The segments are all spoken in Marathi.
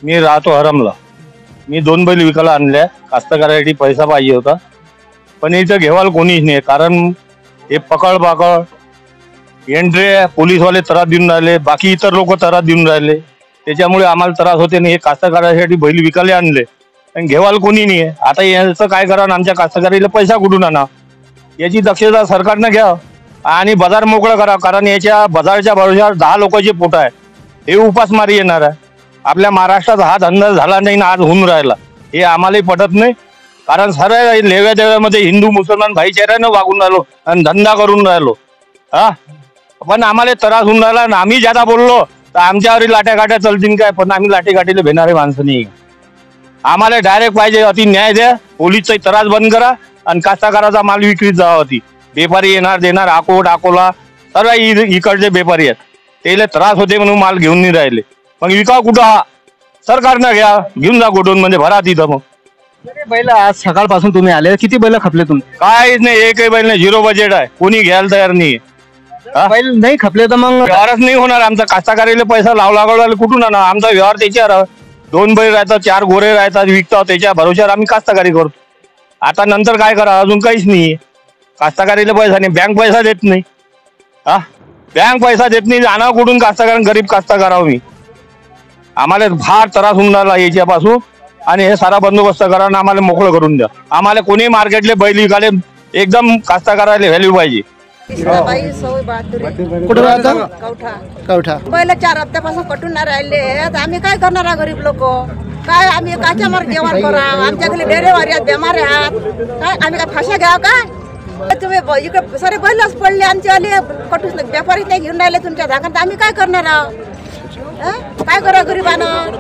मी राहतो हरमला. मी 2 बैल विकायला आणल्या. कास्तकारासाठी पैसा पाहिजे होता, पण इथं घेवाल कोणीच नाही. कारण हे पकड पाकड एंट्री पोलीसवाले त्रास देऊन राहिले, बाकी इतर लोक त्रास देऊन राहिले. त्याच्यामुळे आम्हाला त्रास होते नाही. हे कास्तकारासाठी बैल विकायला आणले पण घेवाल कोणी नाही. आता याचं काय करा, आमच्या कास्तकारीला पैसा कुठून आणा, याची दक्षता सरकारनं घ्या आणि बाजार मोकळा करा. कारण याच्या बाजारच्या भरोश्यावर 10 लोकांचे पोट आहे. हे उपासमारी येणार आहे. आपल्या महाराष्ट्रात हा धंदा झाला नाही ना आज होऊन राहिला, हे आम्हालाही पटत नाही. कारण सर्व लेव्या देव्यामध्ये हिंदू मुसलमान भाईचाऱ्यानं वागून राहिलो आणि धंदा करून राहिलो. हा, पण आम्हाला त्रास होऊन राहिला ना. आम्ही ज्यादा बोललो तर आमच्यावरील लाट्या काट्या चलतील काय, पण आम्ही लाठी काठीला भेटणारे माणसं नाही. आम्हाला डायरेक्ट पाहिजे अति न्याय द्या. पोलीसचा त्रास बंद करा आणि कास्तकाराचा माल विक्रीत जावा. होती व्यापारी येणार देणार, अकोट अकोला सर्व इकडचे व्यापारी आहेत. त्याला त्रास होते म्हणून माल घेऊन नाही राहिले. मग विकाव कुठं, हा सरकारनं घ्या, घेऊन जा गोडून म्हणजे भरा तिथं. मग बैल आज सकाळपासून तुम्ही आले, किती बैल खपले तुम्ही? काहीच नाही, एकही बैल नाही. 0 बजेट आहे, कोणी घ्यायला तयार नाही. बैल नाही खपले तर मग व्यवहारच नाही होणार. आमचा कास्तकारीला पैसा लागला कुठून आणा. आमचा व्यवहार त्याच्यावर 2 बैल राहतात, 4 गोरे राहतात, विकतात. त्याच्या भरोश्यावर आम्ही कास्तकारी करतो. आता नंतर काय करा, अजून काहीच नाही. कास्तकारीला पैसा नाही, बँक पैसा देत नाही. हा, बँक पैसा देत नाही, आणा कुठून कास्तकार, गरीब कास्तकार आहो मी. आम्हाला फार त्रास होऊन राहिला याच्यापासून आणि हे सारा बंदोबस्त करा आणि आम्हाला मोकळं करून द्या. आम्हाला कोणी मार्केटले बैल विकाले एकदम कास्तकाराला व्हॅल्यू पाहिजे. कुठं राहता? कवठा. पहिले 4 हप्त्यापासून कटून नाही राहिले. आम्ही काय करणार आहे गरीब लोक? काय आम्ही काच्या मार जेवण करा? आमच्याकडे डेरेवारी आहेत, बेमारे आहात. काय आम्ही काय फाशा घ्या काय? तुम्ही इकडे सारे बैलच पडले आमचे आले कटून. व्यापारी नाही घेऊन राहिले तुमच्या धाकात. आम्ही काय करणार आहोत? काय करा गरीबानं?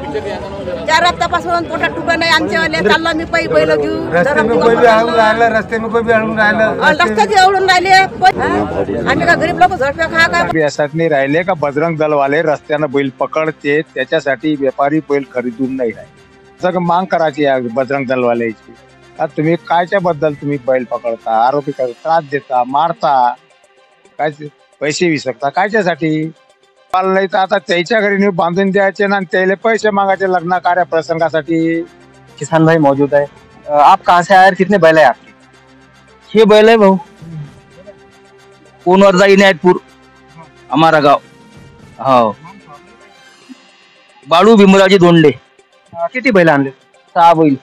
4 हप्त्यापासून पोटात टुका नाही आमचे आले. चालला मी बैल घेऊ, रस्त्यात एवढून राहिले. आम्ही का गरीब लोक झडप्या खा काय? यासाठी नाही राहिले का बजरंग दलवाले रस्त्यानं बैल पकडते, त्याच्यासाठी व्यापारी बैल खरीदून नाही राहिले. मांग करायची आहे बजरंग दलवाल्याची. तुम्ही कायच्या बद्दल तुम्ही बैल पकडता, आरोपी करता, त्रास देता, मारता, काय पैसे विसरता कायच्यासाठी? नाही तर आता त्याच्या घरी नेऊन बांधून द्यायचे ना, त्याला पैसे मागायचे लग्न कार्य प्रसंगासाठी. किसान भाई मौजूद है. आप कहाँ से आए, कितने बैल है आपके? 6 बैल है भाऊ. कोणवरजा इनायतपूर हमारा गाव. हो, बाळू भीमरावजी दोंडे. किती बैल आणले? 6 बैल.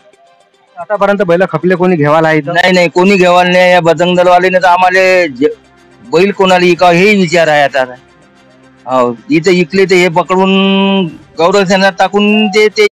आतापर्यंत बैल खपले कोणी घेवायला आहे? नाही, कोणी घेवाल नाही. या बजरंग दलवाल्याने तर आम्हाला बैल कोणाला इकाव हे विचार आहे आता. हो, इथे इकले ते हे पकडून गौरव सेनात टाकून ते